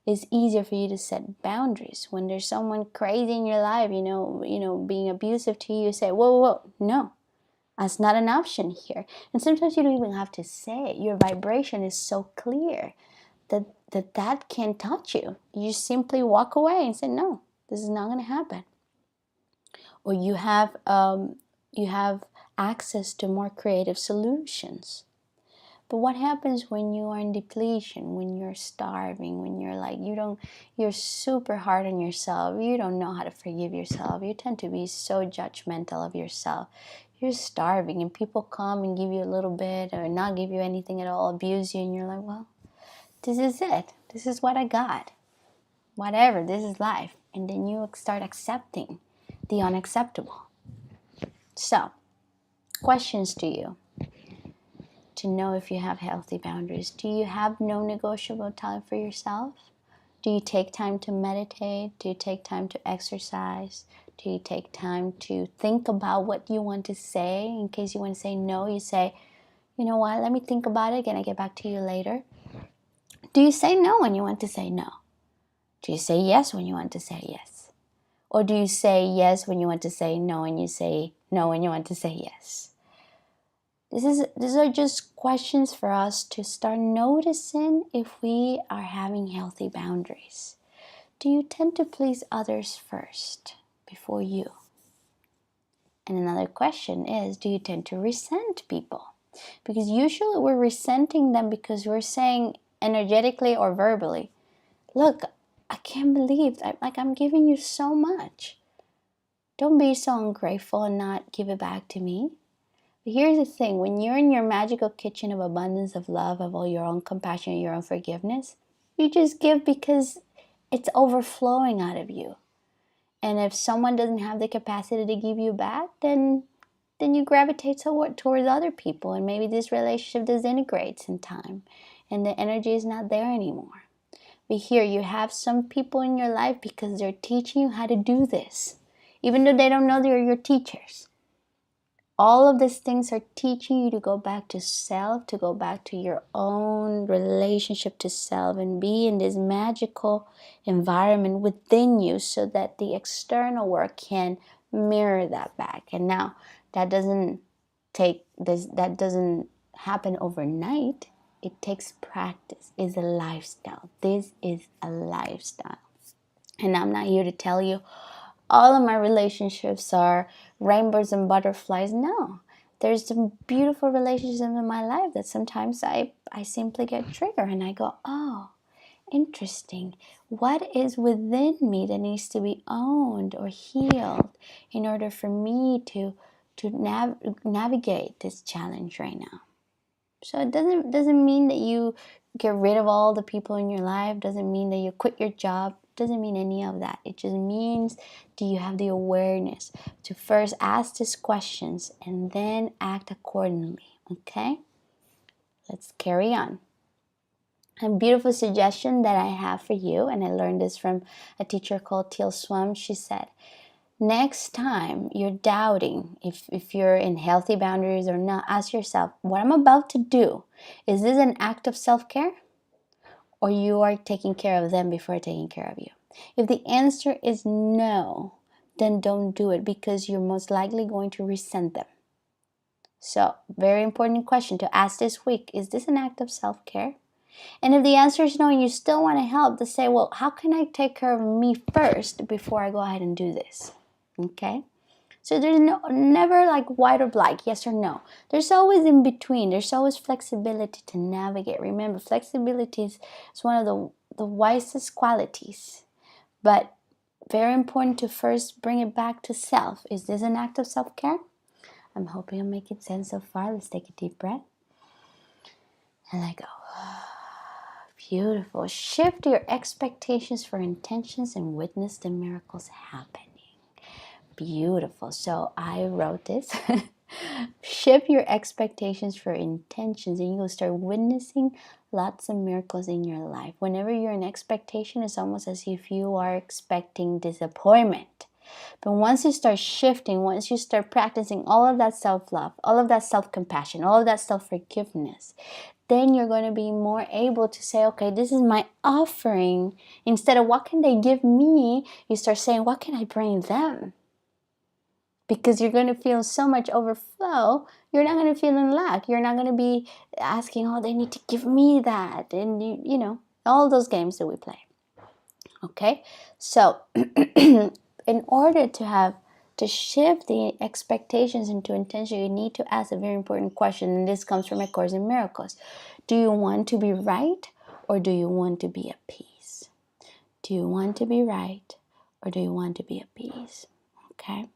It's easier for you to set boundaries. When there's someone crazy in your life, being abusive to you, say, "Whoa, whoa, whoa, no. That's not an option here." And sometimes you don't even have to say it. Your vibration is so clear that can't touch you. You simply walk away and say, "No, this is not going to happen." Or you have access to more creative solutions. But what happens when you are in depletion, when you're starving, when you're like, you're super hard on yourself, you don't know how to forgive yourself, you tend to be so judgmental of yourself, you're starving, and people come and give you a little bit or not give you anything at all, abuse you, and you're like, "Well, this is it. This is what I got. Whatever, this is life." And then you start accepting the unacceptable. So, questions to you to know if you have healthy boundaries. Do you have no negotiable time for yourself? Do you take time to meditate? Do you take time to exercise? Do you take time to think about what you want to say? In case you want to say no, you say, "You know what, let me think about it. Can I get back to you later?" Do you say no when you want to say no? Do you say yes when you want to say yes? Or do you say yes when you want to say no and you say no when you want to say yes? These are just questions for us to start noticing if we are having healthy boundaries. Do you tend to please others first before you? And another question is, do you tend to resent people? Because usually we're resenting them because we're saying energetically or verbally, "Look, I can't believe I'm giving you so much. Don't be so ungrateful and not give it back to me." But here's the thing, when you're in your magical kitchen of abundance, of love, of all your own compassion, your own forgiveness, you just give because it's overflowing out of you. And if someone doesn't have the capacity to give you back, then you gravitate towards other people, and maybe this relationship disintegrates in time and the energy is not there anymore. But here you have some people in your life because they're teaching you how to do this, even though they don't know they're your teachers. All of these things are teaching you to go back to self, to go back to your own relationship to self and be in this magical environment within you so that the external work can mirror that back. And now that doesn't happen overnight. It takes practice. It's a lifestyle. This is a lifestyle. And I'm not here to tell you all of my relationships are rainbows and butterflies. No, there's some beautiful relationships in my life that sometimes I simply get triggered and I go, oh, interesting. What is within me that needs to be owned or healed in order for me to navigate this challenge right now? So it doesn't mean that you get rid of all the people in your life, doesn't mean that you quit your job, doesn't mean any of that. It just means, do you have the awareness to first ask these questions and then act accordingly? Okay? Let's carry on. A beautiful suggestion that I have for you, and I learned this from a teacher called Teal Swam. She said, next time you're doubting if you're in healthy boundaries or not, ask yourself, what I'm about to do, is this an act of self-care? Or you are taking care of them before taking care of you? If the answer is no, then don't do it because you're most likely going to resent them. So, very important question to ask this week, is this an act of self-care? And if the answer is no and you still want to help, to say, well, how can I take care of me first before I go ahead and do this? Okay? So there's never like white or black, yes or no. There's always in between. There's always flexibility to navigate. Remember, flexibility is one of the wisest qualities. But very important to first bring it back to self. Is this an act of self-care? I'm hoping I'm making sense so far. Let's take a deep breath. And let go. Beautiful. Shift your expectations for intentions and witness the miracles happening. Beautiful. So I wrote this. Shift your expectations for intentions and you'll start witnessing lots of miracles in your life. Whenever you're in expectation, it's almost as if you are expecting disappointment. But once you start shifting, once you start practicing all of that self-love, all of that self-compassion, all of that self-forgiveness, then you're going to be more able to say, okay, this is my offering. Instead of what can they give me, you start saying, what can I bring them? Because you're going to feel so much overflow, you're not going to feel in lack. You're not going to be asking, oh, they need to give me that. And, you know, all those games that we play. Okay? So, in order to shift the expectations into intention, you need to ask a very important question. And this comes from A Course in Miracles. Do you want to be right or do you want to be at peace? Do you want to be right or do you want to be at peace? Okay?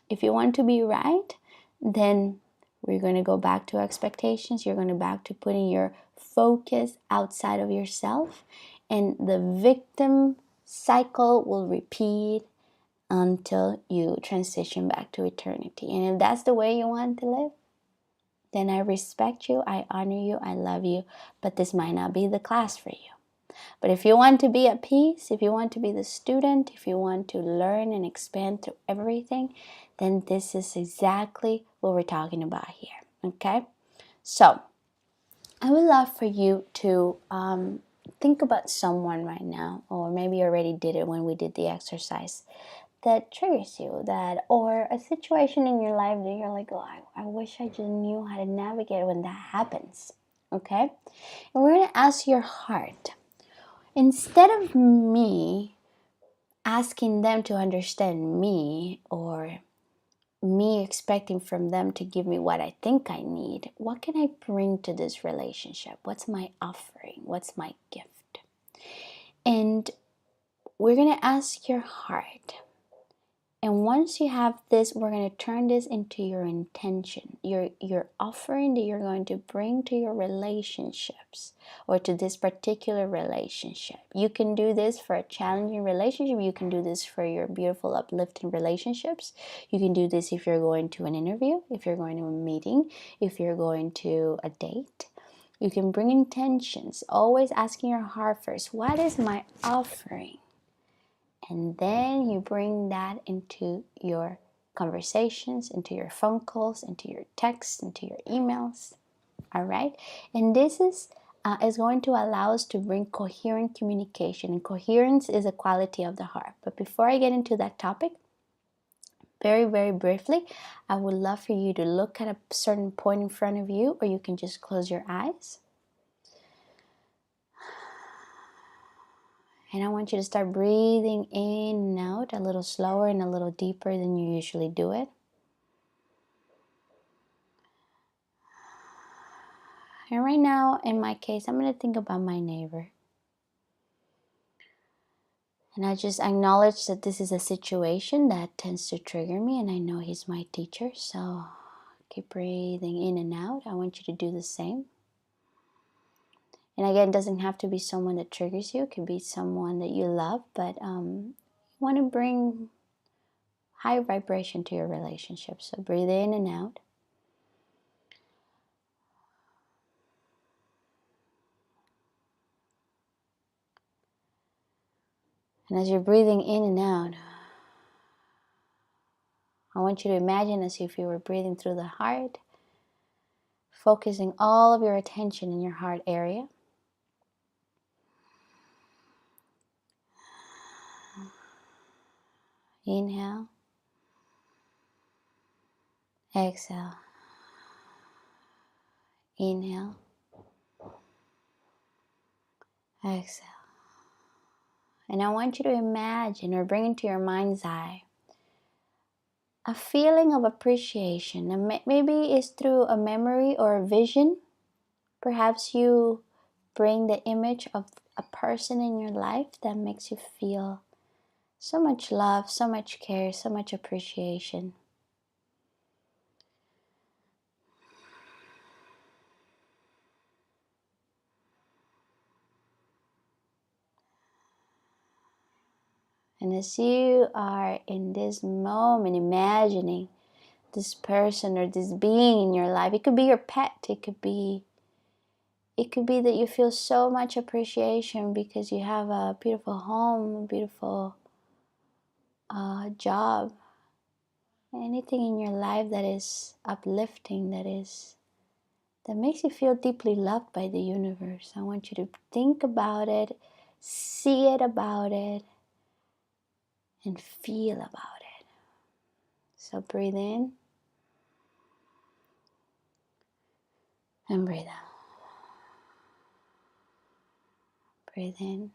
If you want to be right, then we're going to go back to expectations. You're going to back to putting your focus outside of yourself. And the victim cycle will repeat until you transition back to eternity. And if that's the way you want to live, then I respect you, I honor you, I love you. But this might not be the class for you. But if you want to be at peace, if you want to be the student, if you want to learn and expand through everything, then this is exactly what we're talking about here, okay? So, I would love for you to think about someone right now, or maybe you already did it when we did the exercise, that triggers you, or a situation in your life that you're like, oh, I wish I just knew how to navigate when that happens, okay? And we're going to ask your heart. Instead of me asking them to understand me or me expecting from them to give me what I think I need, what can I bring to this relationship? What's my offering? What's my gift? And we're going to ask your heart, And once you have this, we're going to turn this into your intention, your offering that you're going to bring to your relationships or to this particular relationship. You can do this for a challenging relationship. You can do this for your beautiful, uplifting relationships. You can do this if you're going to an interview, if you're going to a meeting, if you're going to a date. You can bring intentions, always asking your heart first, what is my offering? And then you bring that into your conversations, into your phone calls, into your texts, into your emails. All right. And this is going to allow us to bring coherent communication. And coherence is a quality of the heart. But before I get into that topic, very, very briefly, I would love for you to look at a certain point in front of you, or you can just close your eyes. And I want you to start breathing in and out a little slower and a little deeper than you usually do it. And right now, in my case, I'm going to think about my neighbor. And I just acknowledge that this is a situation that tends to trigger me, and I know he's my teacher. So keep breathing in and out. I want you to do the same. And again, it doesn't have to be someone that triggers you. It could be someone that you love, but you want to bring high vibration to your relationship. So breathe in and out. And as you're breathing in and out, I want you to imagine as if you were breathing through the heart, focusing all of your attention in your heart area. Inhale. Exhale. Inhale. Exhale. And I want you to imagine or bring into your mind's eye a feeling of appreciation. And maybe it's through a memory or a vision. Perhaps you bring the image of a person in your life that makes you feel so much love, so much care, so much appreciation. And as you are in this moment imagining this person or this being in your life, it could be your pet, it could be that you feel so much appreciation because you have a beautiful home, a beautiful job, anything in your life that is uplifting, that makes you feel deeply loved by the universe. I want you to think about it, see it about it, and feel about it. So breathe in and breathe out. Breathe in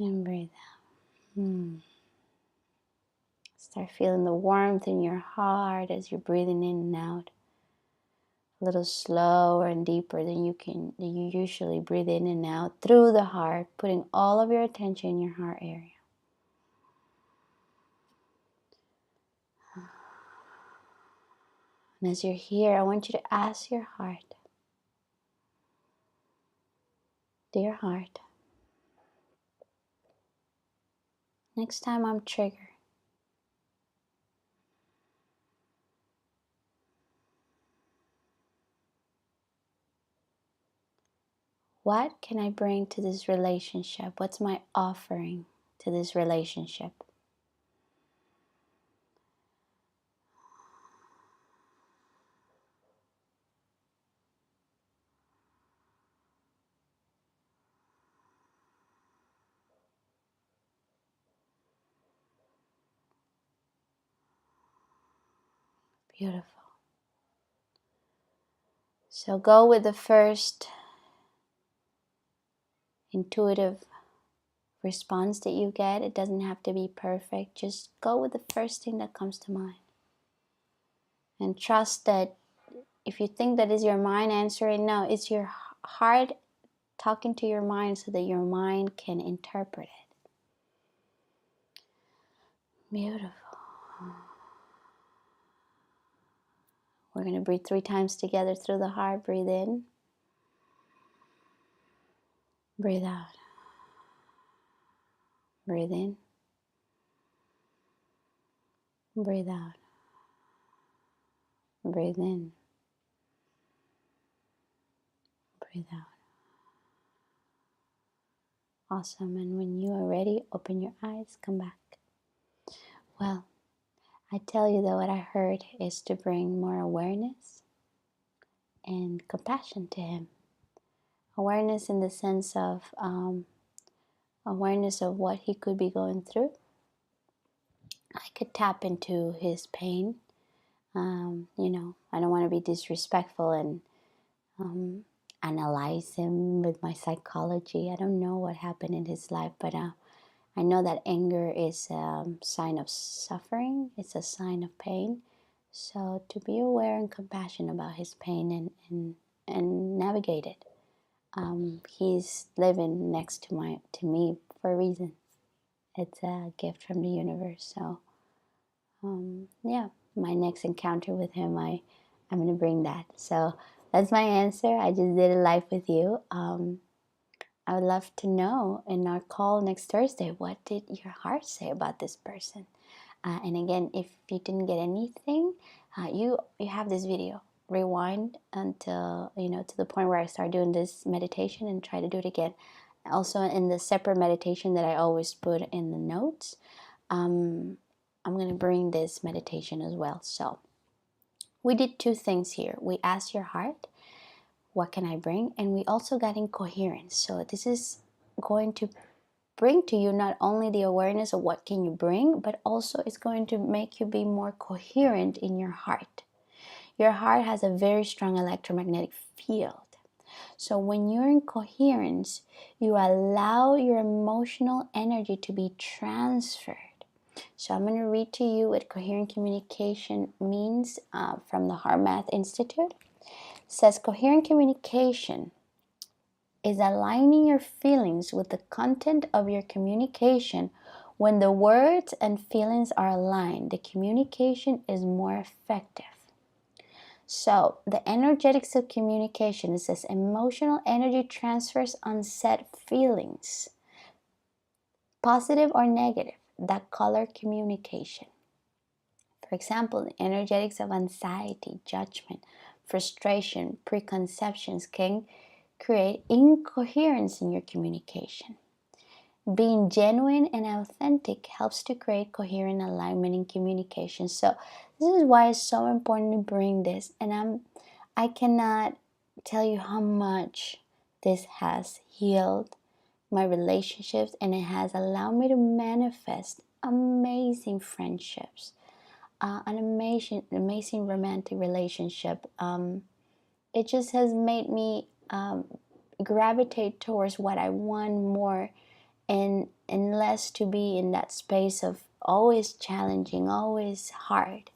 and breathe out. Start feeling the warmth in your heart as you're breathing in and out. A little slower and deeper than you usually breathe in and out through the heart, putting all of your attention in your heart area. And as you're here, I want you to ask your heart, dear heart, next time I'm triggered, what can I bring to this relationship? What's my offering to this relationship? Beautiful. So go with the first intuitive response that you get. It doesn't have to be perfect. Just go with the first thing that comes to mind. And trust that if you think that is your mind answering, no, it's your heart talking to your mind so that your mind can interpret it. Beautiful. We're going to breathe 3 times together through the heart. Breathe in. Breathe out. Breathe in. Breathe out. Breathe in. Breathe out. Awesome. And when you are ready, open your eyes, come back. Well, I tell you that what I heard is to bring more awareness and compassion to him. Awareness in the sense of awareness of what he could be going through. I could tap into his pain. I don't want to be disrespectful and analyze him with my psychology. I don't know what happened in his life, but I know that anger is a sign of suffering. It's a sign of pain. So to be aware and compassionate about his pain and navigate it. He's living next to me for a reason. It's a gift from the universe. So my next encounter with him, I'm going to bring that. So that's my answer. I just did a live with you. I would love to know in our call next Thursday, what did your heart say about this person? And again, if you didn't get anything, you have this video. Rewind until, to the point where I start doing this meditation and try to do it again. Also in the separate meditation that I always put in the notes, I'm going to bring this meditation as well. So we did 2 things here. We asked your heart, what can I bring? And we also got incoherence. So this is going to bring to you not only the awareness of what can you bring, but also it's going to make you be more coherent in your heart. Your heart has a very strong electromagnetic field. So when you're in coherence, you allow your emotional energy to be transferred. So I'm going to read to you what coherent communication means from the HeartMath Institute. It says coherent communication is aligning your feelings with the content of your communication. When the words and feelings are aligned, the communication is more effective. So the energetics of communication, it says emotional energy transfers unsaid feelings, positive or negative, that color communication. For example, the energetics of anxiety, judgment, frustration, preconceptions can create incoherence in your communication. Being genuine and authentic helps to create coherent alignment in communication. So this is why it's so important to bring this. And I cannot tell you how much this has healed my relationships, and it has allowed me to manifest amazing friendships, an amazing romantic relationship. It just has made me gravitate towards what I want more, and less to be in that space of always challenging, always hard.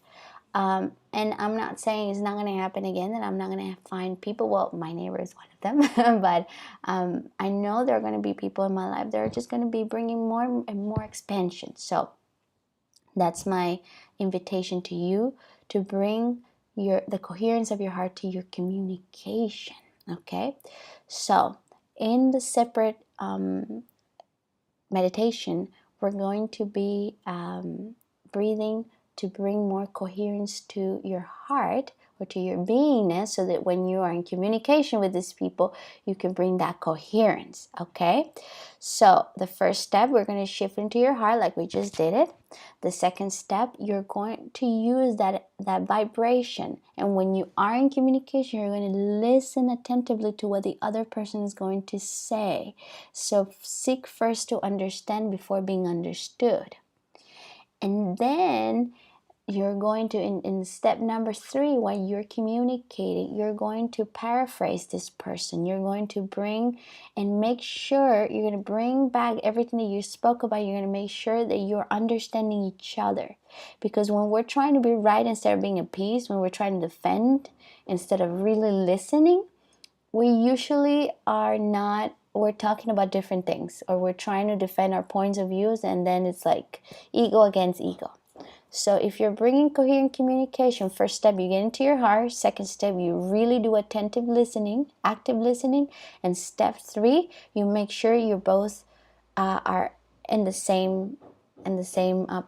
And I'm not saying it's not going to happen again, that I'm not going to find people. Well, my neighbor is one of them, but I know there are going to be people in my life that are just going to be bringing more and more expansion. So that's my invitation to you, to bring the coherence of your heart to your communication. Okay, so in the separate meditation, we're going to be breathing to bring more coherence to your heart or to your beingness, so that when you are in communication with these people, you can bring that coherence. Okay, so the first step, we're going to shift into your heart like we just did it. The second step, you're going to use that vibration, and when you are in communication, you're going to listen attentively to what the other person is going to say. So seek first to understand before being understood. And then you're going to, in step number 3, while you're communicating, you're going to paraphrase this person. You're going to bring and make sure, you're going to bring back everything that you spoke about. You're going to make sure that you're understanding each other. Because when we're trying to be right instead of being appeased, when we're trying to defend instead of really listening, we usually are not we're talking about different things, or we're trying to defend our points of views, and then it's like ego against ego. So if you're bringing coherent communication, first step, you get into your heart. Second step, you really do attentive listening, active listening. And step 3, you make sure you both are in the same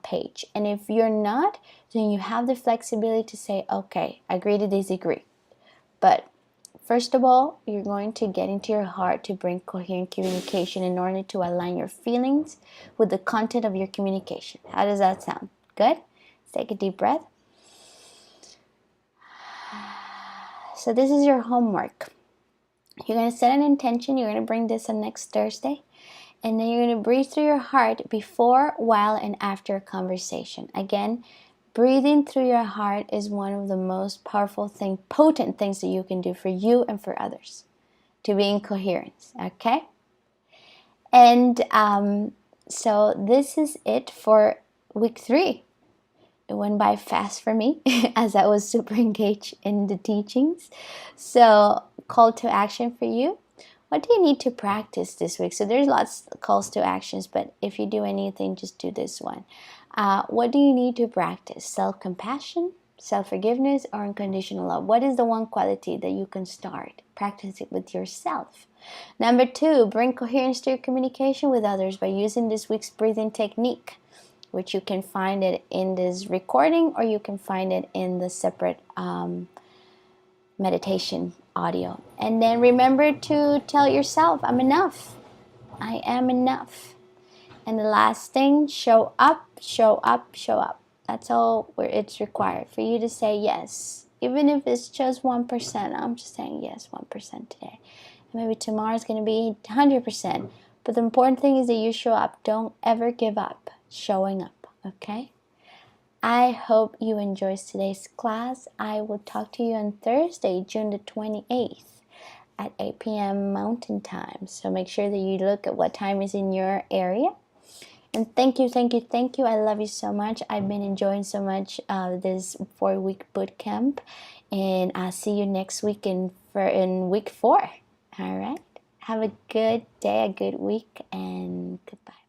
page. And if you're not, then you have the flexibility to say, okay, agree to disagree. But first of all, you're going to get into your heart to bring coherent communication in order to align your feelings with the content of your communication. How does that sound? Good? Let's take a deep breath. So this is your homework. You're going to set an intention. You're going to bring this on next Thursday. And then you're going to breathe through your heart before, while, and after a conversation. Again, breathing through your heart is one of the most powerful potent things that you can do for you and for others to be in coherence, okay? And so this is it for week 3. It went by fast for me as I was super engaged in the teachings. So, call to action for you. What do you need to practice this week? So there's lots of calls to actions, but if you do anything, just do this one. What do you need to practice? Self-compassion, self-forgiveness, or unconditional love? What is the one quality that you can start? Practice it with yourself. Number 2, bring coherence to your communication with others by using this week's breathing technique, which you can find it in this recording, or you can find it in the separate meditation audio. And then remember to tell yourself, I'm enough. I am enough. And the last thing, show up, show up, show up. That's all where it's required for you to say yes. Even if it's just 1%, I'm just saying yes 1% today. And maybe tomorrow's going to be 100%. But the important thing is that you show up. Don't ever give up showing up, okay? I hope you enjoyed today's class. I will talk to you on Thursday, June the 28th at 8 p.m. Mountain Time. So make sure that you look at what time is in your area. And thank you, thank you, thank you. I love you so much. I've been enjoying so much this 4-week boot camp. And I'll see you next week in week 4. All right? Have a good day, a good week, and goodbye.